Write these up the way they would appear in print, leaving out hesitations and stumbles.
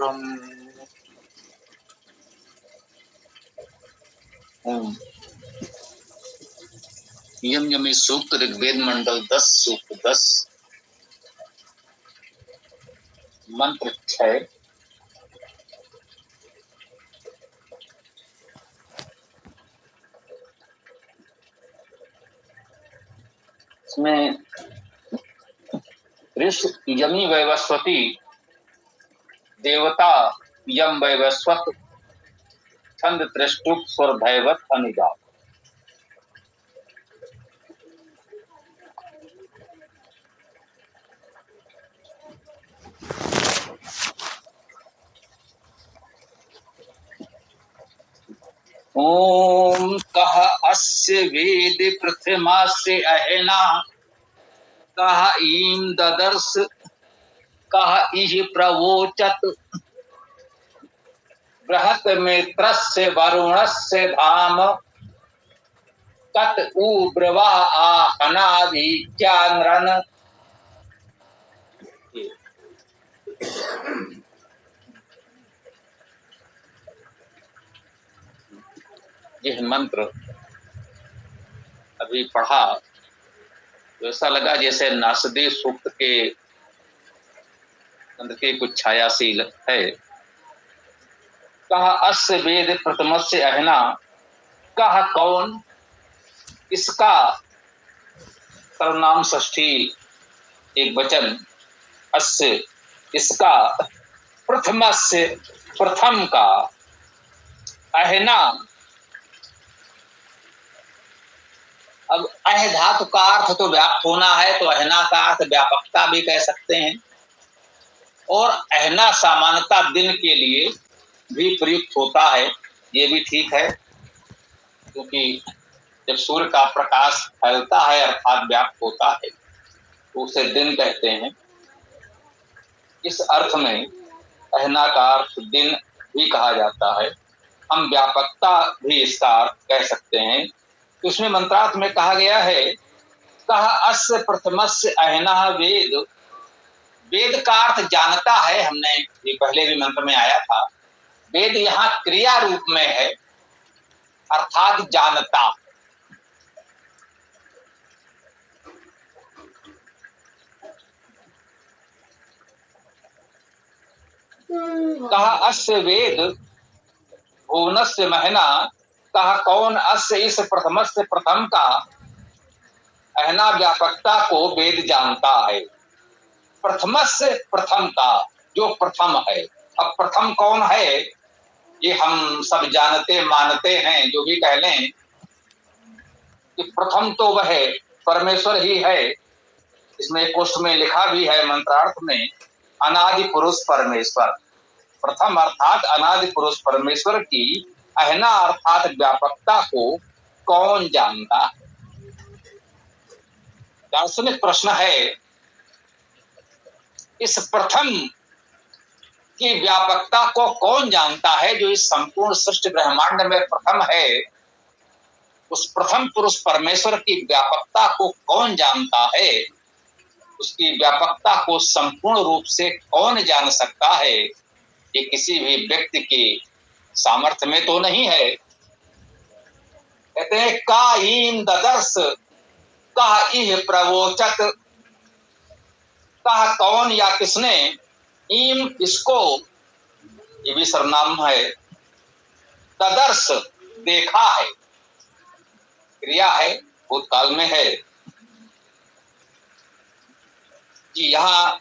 ओम। यम yummy सूक्त ऋग्वेद मंडल 10 सूक्त 10 मंत्र 6। इसमें ऋष यमी वैवस्वती देवता यम वैवस्वत छंद त्रिष्टुप स्वर भैवत अनिगा। ओम कह अस्य वेद प्रथमास्य अहेना कह ईम ददर्श कह इह प्रवोचत बृहत मित्रस्य वरुणस्य धाम कत उ ब्रवाह आहनाभिज्ञानरन। यह मंत्र अभी पढ़ा तो ऐसा लगा जैसे नासदी सूक्त के मंत्र की कुछ छायाशील है। कह अस्य वेद प्रथमस्य अहना, कह कौन, इसका सर्वनाम षष्ठी एक वचन, अस्य इसका, प्रथमस्य प्रथम का, अहना। अब अह धातु का अर्थ तो व्याप्त होना है, तो अहना का अर्थ व्यापकता भी कह सकते हैं। और अहना सामान्यता दिन के लिए भी प्रयुक्त होता है, ये भी ठीक है, क्योंकि जब सूर्य का प्रकाश फैलता है अर्थात व्याप्त होता है तो उसे दिन कहते हैं। इस अर्थ में अहना का अर्थ दिन भी कहा जाता है। हम व्यापकता भी इसका अर्थ कह सकते हैं। तो इसमें मंत्रार्थ में कहा गया है कह अस्य प्रथमस्य अहना वेद। वेद का अर्थ जानता है, हमने ये पहले भी मंत्र में आया था। वेद यहाँ क्रिया रूप में है अर्थात जानता। कह अस्य वेद भुवनस्य महना, कह कौन अस्य इस प्रथमस्य प्रथम का, अहना व्यापकता को वेद जानता है। प्रथमस्य प्रथम का, जो प्रथम है। अब प्रथम कौन है ये हम सब जानते मानते हैं, जो भी कह लें कि प्रथम तो वह परमेश्वर ही है। इसमें कोष्ठ में लिखा भी है मंत्रार्थ में, अनादि पुरुष परमेश्वर। प्रथम अर्थात अनादि पुरुष परमेश्वर की अहना अर्थात व्यापकता को कौन जानता है। दार्शनिक प्रश्न है, इस प्रथम की व्यापकता को कौन जानता है। जो इस संपूर्ण सृष्टि ब्रह्मांड में प्रथम है, उस प्रथम पुरुष परमेश्वर की व्यापकता को कौन जानता है। उसकी व्यापकता को संपूर्ण रूप से कौन जान सकता है। ये किसी भी व्यक्ति के सामर्थ्य में तो नहीं है। कहते हैं का ईम ददर्श का इह प्रवोचत, कहा कौन या किसने, ईम इसको, ये भी सर्वनाम है, ददर्श देखा है, क्रिया है, भूतकाल में है। जी यहाँ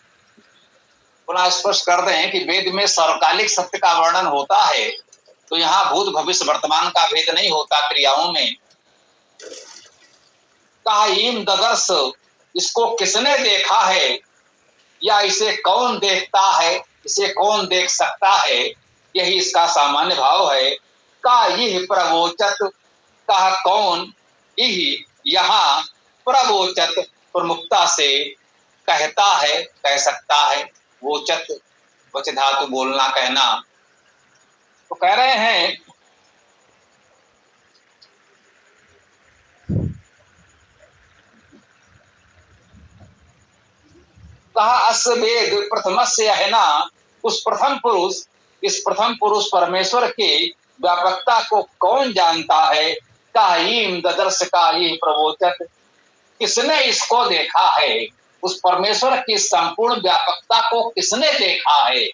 पुनः स्पष्ट कर दें कि वेद में सर्वकालिक सत्य का वर्णन होता है, तो यहाँ भूत भविष्य वर्तमान का भेद नहीं होता क्रियाओं में। कहा ईम ददर्श, इसको किसने देखा है या इसे कौन देखता है, इसे कौन देख सकता है, यही इसका सामान्य भाव है। का यह प्रवोचत, कहा कौन, यही यहाँ प्रवोचत प्रमुखता से कहता है, कह सकता है। वोचत वच धातु बोलना कहना। तो कह रहे हैं कहा अस्य वेद प्रथमस्य अहना, उस प्रथम पुरुष, इस प्रथम पुरुष परमेश्वर के व्यापकता को कौन जानता है? काहीम ददर्श काही प्रवोचत, किसने इसको देखा है? उस परमेश्वर की संपूर्ण व्यापकता को किसने देखा है?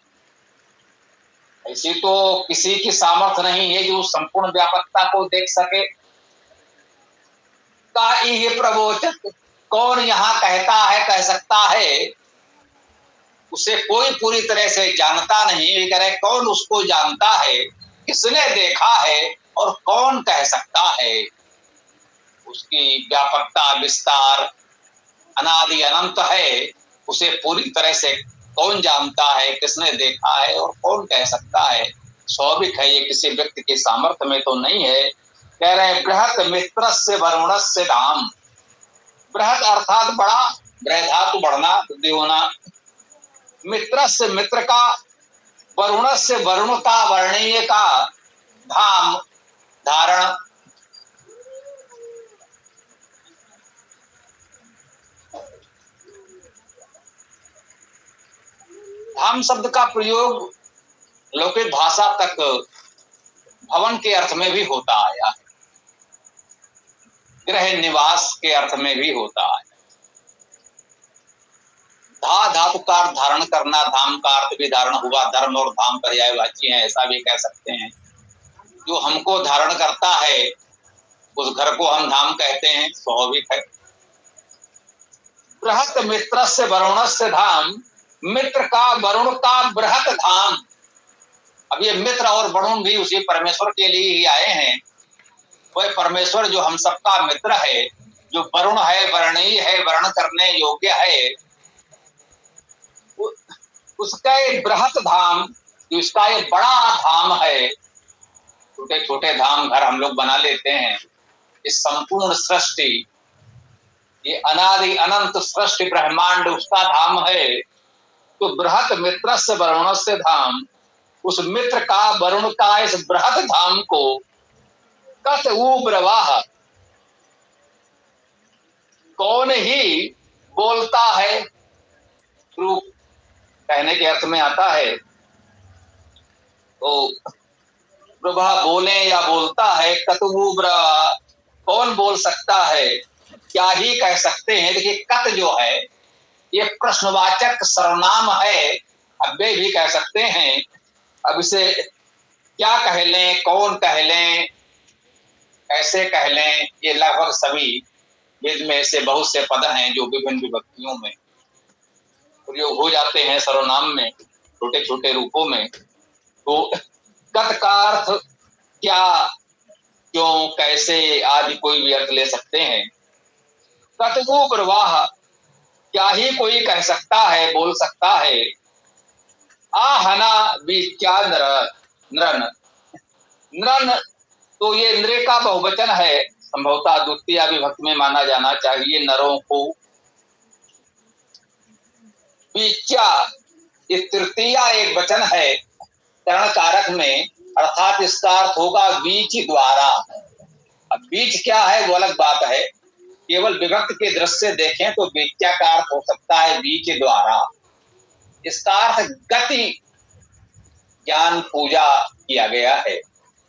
ऐसी तो किसी की सामर्थ्य नहीं है जो संपूर्ण व्यापकता को देख सके। काही प्रवोचत, कौन यहाँ कहता है, कह सकता है? उसे कोई पूरी तरह से जानता नहीं। ये कह रहे कौन उसको जानता है, किसने देखा है और कौन कह सकता है? उसकी व्यापकता, विस्तार अनादि अनंत है, उसे पूरी तरह से कौन जानता है, किसने देखा है और कौन कह सकता है? स्वाभाविक है, ये किसी व्यक्ति के सामर्थ्य में तो नहीं है। कह रहे हैं बृहत मित्रस्य वरुणस्य धाम। बृहत अर्थात बड़ा, बृह धातु बढ़ना, वृद्धि होना, मित्रस्य मित्र का, वरुणस्य वरुण का, वर्णीय का, धाम धारण। धाम शब्द का प्रयोग लौकिक भाषा तक भवन के अर्थ में भी होता आया, गृह निवास के अर्थ में भी होता है। धा धातु का अर्थ धारण करना, धाम का अर्थ भी धारण हुआ। धर्म और धाम पर्यायवाची हैं, ऐसा भी कह सकते हैं। जो हमको धारण करता है उस घर को हम धाम कहते हैं, स्वाभाविक है। बृहत मित्रस्य वरुणस्य धाम, मित्र का, वरुण का बृहत धाम। अब ये मित्र और वरुण भी उसी परमेश्वर के लिए ही आए हैं। वह परमेश्वर जो हम सबका मित्र है, जो वरुण है, वर्णीय है, वर्ण करने योग्य है, उसका ये बृहत धाम, इसका ये बड़ा धाम है। छोटे छोटे धाम घर हम लोग बना लेते हैं। इस संपूर्ण सृष्टि, ये अनादि अनंत सृष्टि ब्रह्मांड उसका धाम है। तो बृहत मित्रस्य वरुणस्य धाम, उस मित्र का, वरुण का इस बृहत धाम को कत उब्रवाह, कौन ही बोलता है? रूप कहने के अर्थ में आता है। तो प्रभा बोले या बोलता है, कतुब्रवाह, कौन बोल सकता है? क्या ही कह सकते हैं। देखिए कत जो है ये प्रश्नवाचक सर्वनाम है, अव्यय भी कह सकते हैं। अब इसे क्या कह लें, कौन कह लें, कैसे कह लें, ये लगभग सभी वेद में ऐसे बहुत से पद हैं जो विभिन्न विभक्तियों में प्रयोग हो जाते हैं, सर्वनाम में, छोटे छोटे रूपों में। तो कत का अर्थ क्या, क्यों, कैसे आदि कोई भी अर्थ ले सकते हैं। कत को प्रवाह, क्या ही कोई कह सकता है, बोल सकता है। आहना विच्या नरन, नरन तो ये नृ का बहुवचन है, संभवतः द्वितीय विभक्ति में माना जाना चाहिए नरों को। विच्या ये तृतीय एक वचन है करण कारक में, अर्थात इसका अर्थ होगा बीच द्वारा। अब बीच क्या है वो अलग बात है, केवल विभक्त के दृष्टि से देखें तो बीच्या का अर्थ हो सकता है बीच द्वारा। इसका अर्थ गति, ज्ञान पूजा किया गया है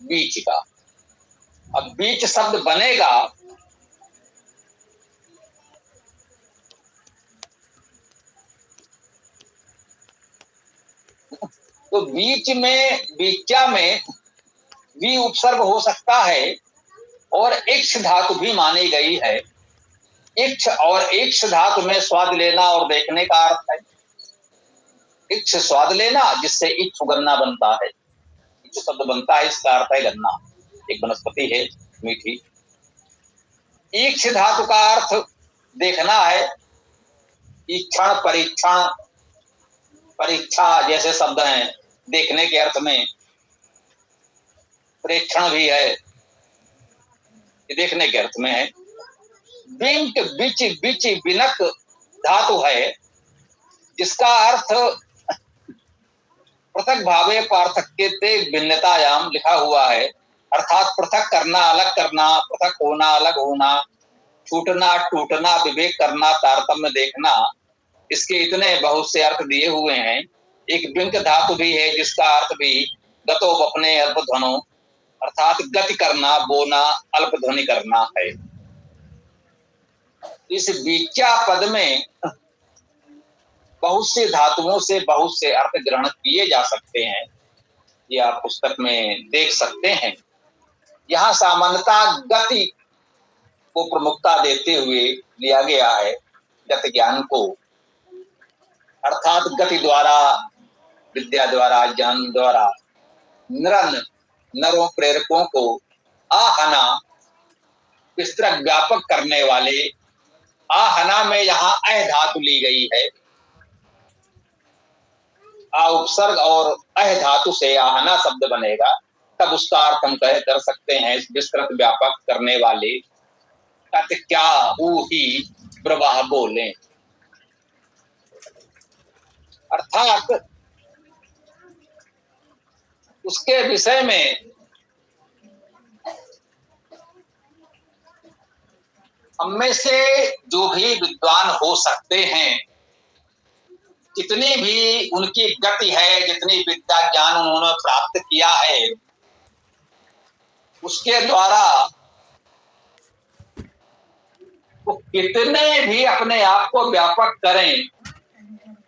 बीच का। अब बीच शब्द बनेगा तो बीच में, बीचा में भी उपसर्ग हो सकता है और इक्ष धातु भी मानी गई है। इक्ष और इक्ष धातु में स्वाद लेना और देखने का अर्थ है। इक्ष स्वाद लेना, जिससे इक्ष गन्ना बनता है, इक्ष शब्द बनता है, इसका अर्थ है गन्ना, एक वनस्पति है मीठी। इक्ष धातु का अर्थ देखना है, ईक्षण, परीक्षण, परीक्षा जैसे शब्द हैं देखने के अर्थ में। प्रेक्षण भी है, ये देखने के अर्थ में है। बिंक बिच बिच बिनक धातु है, जिसका अर्थ पृथक भावे पार्थक्यते भिन्नतायाम लिखा हुआ है, अर्थात पृथक करना, अलग करना, पृथक होना, अलग होना, छूटना, टूटना, विवेक करना, तारतम्य देखना। इसके इतने बहुत से अर्थ दिए हुए हैं। एक विंक धातु भी है जिसका अर्थ भी गतो अपने अल्प ध्वनो, अर्थात गति करना, बोना, अल्प ध्वनि करना है। इस बीचा पद में बहुत सी धातुओं से बहुत से अर्थ ग्रहण किए जा सकते हैं, ये आप पुस्तक में देख सकते हैं। यहाँ सामान्यतः गति को प्रमुखता देते हुए लिया गया है, गति ज्ञान को, अर्थात गति द्वारा, विद्या द्वारा, ज्ञान द्वारा नरों प्रेरकों को आहना विस्तृत व्यापक करने वाले, आहना में यहाँ अह धातु ली गई है, आ उपसर्ग और अह धातु से आहना शब्द बनेगा, तब उसका अर्थ हम कर सकते हैं विस्तृत व्यापक करने वाले, तत् क्या ऊ ही प्रवाह बोले, अर्थात उसके विषय में हम में से जो भी विद्वान हो सकते हैं, जितनी भी उनकी गति है, जितनी विद्या ज्ञान उन्होंने प्राप्त किया है, उसके द्वारा वो कितने भी अपने आप को व्यापक करें,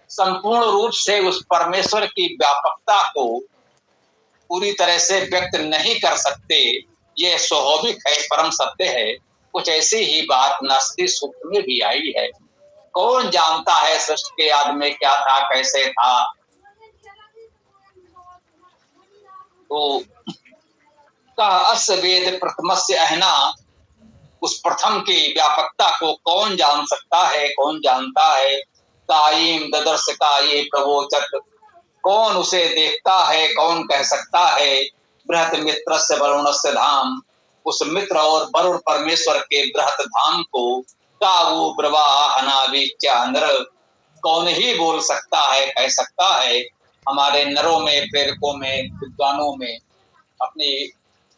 संपूर्ण रूप से उस परमेश्वर की व्यापकता को पूरी तरह से व्यक्त नहीं कर सकते। ये स्वाभाविक है, परम सत्य है। कुछ ऐसी ही बात नास्तिक सूत्र में भी आई है। कौन जानता है सृष्टि के आदि में क्या था, कैसे था? तो कह अस वेद प्रथमस्य अहना, उस प्रथम की व्यापकता को कौन जान सकता है, कौन जानता है? कायीम ददर्श का ये प्रवोचत, कौन उसे देखता है, कौन कह सकता है? बृहत मित्र से वरुण से धाम, उस मित्र और वरुण परमेश्वर के बृहत धाम को कावू ब्रवाहनाविचांद्र, कौन ही बोल सकता है, कह सकता है? हमारे नरों में, प्रेरकों में, विद्वानों में अपनी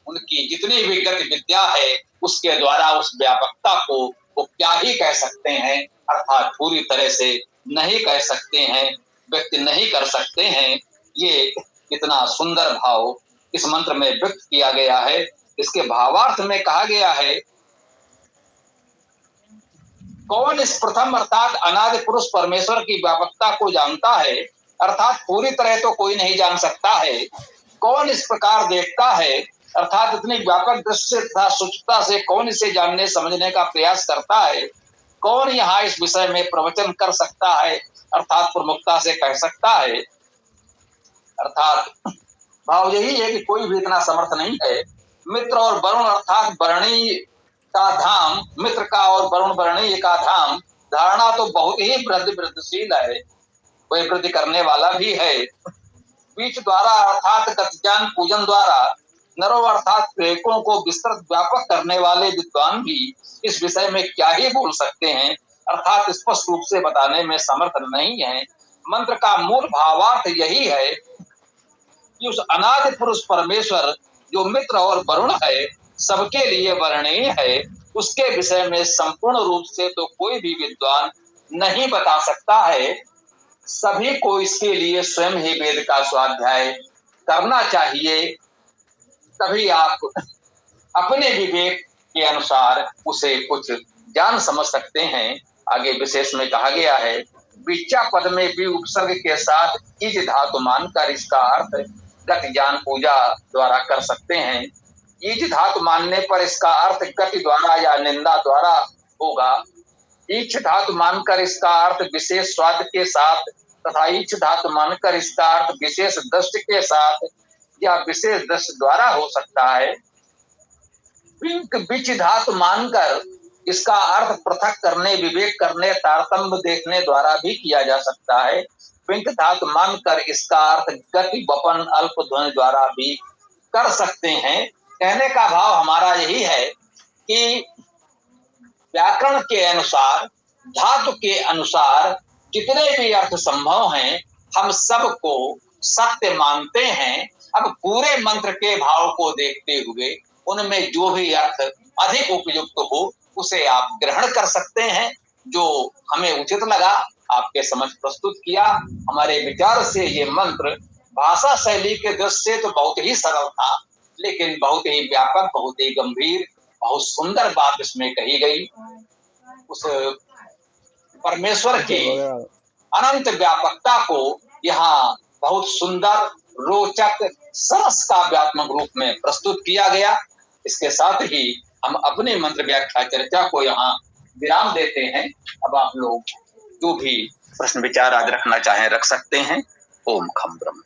उनकी जितनी भी गति विद्या है, उसके द्वारा उस व्यापकता को वो क्या ही कह सकते हैं, अर्थात पूरी तरह से नहीं कह सकते हैं, व्यक्त नहीं कर सकते हैं। ये कितना सुंदर भाव इस मंत्र में व्यक्त किया गया है। इसके भावार्थ में कहा गया है, कौन इस प्रथम अर्थात अनादि पुरुष परमेश्वर की व्यापकता को जानता है, अर्थात पूरी तरह तो कोई नहीं जान सकता है। कौन इस प्रकार देखता है, अर्थात इतनी व्यापक दृष्टि तथा सूक्ष्मता से कौन इसे जानने समझने का प्रयास करता है? कौन यहाँ इस विषय में प्रवचन कर सकता है, अर्थात प्रमुखता से कह सकता है? अर्थात भाव यही है कि कोई भी इतना समर्थ नहीं है। मित्र और वरुण अर्थात वर्णी का धाम, मित्र का और वरुण वर्णी का धाम, धारणा तो बहुत ही वृद्धिशील है, कोई वृद्धि करने वाला भी है। बीच द्वारा अर्थात ज्ञान पूजन द्वारा नरों अर्थात प्रेरकों को विस्तृत व्यापक करने वाले विद्वान भी इस विषय में क्या ही बोल सकते हैं, अर्थात स्पष्ट रूप से बताने में समर्थ नहीं है। मंत्र का मूल भावार्थ यही है कि उस अनादि पुरुष परमेश्वर जो मित्र और वरुण है, सबके लिए वर्णनीय है, उसके विषय में संपूर्ण रूप से तो कोई भी विद्वान नहीं बता सकता है। सभी को इसके लिए स्वयं ही वेद का स्वाध्याय करना चाहिए, तभी आप अपने विवेक के अनुसार उसे कुछ जान समझ सकते हैं। आगे विशेष में कहा गया है, विचा पद में भी उपसर्ग के साथ इज धातु मानकर इसका अर्थ गति ज्ञान पूजा द्वारा कर सकते हैं। इज धातु मानने पर इसका अर्थ गति द्वारा या निंदा द्वारा होगा। इच धातु मानकर इसका अर्थ विशेष स्वाद के साथ तथा इच धातु मानकर इसका अर्थ विशेष दृष्टि के साथ या विशेष दृष्टि द्वारा हो सकता है। विच धातु मानकर इसका अर्थ पृथक करने, विवेक करने, तारतम्य देखने द्वारा भी किया जा सकता है। पिंक धातु मानकर इसका अर्थ गति, वपन, अल्प ध्वनि द्वारा भी कर सकते हैं। कहने का भाव हमारा यही है कि व्याकरण के अनुसार, धातु के अनुसार जितने भी अर्थ संभव हैं, हम सबको सत्य मानते हैं। अब पूरे मंत्र के भाव को देखते हुए उनमें जो भी अर्थ अधिक उपयुक्त हो उसे आप ग्रहण कर सकते हैं, जो हमें उचित लगा आपके समक्ष प्रस्तुत किया। हमारे विचार से ये मंत्र भाषा शैली के दृष्टि से तो बहुत ही सरल था, लेकिन बहुत ही व्यापक, बहुत ही गंभीर, बहुत सुंदर बात इसमें कही गई। उस परमेश्वर की अनंत व्यापकता को यहाँ बहुत सुंदर, रोचक, सरस काव्यात्मक रूप में प्रस्तुत किया गया। इसके साथ ही हम अपनी मंत्र व्याख्या चर्चा को यहाँ विराम देते हैं। अब आप लोग जो भी प्रश्न विचार आज रखना चाहें रख सकते हैं। ओम खम ब्रह्म।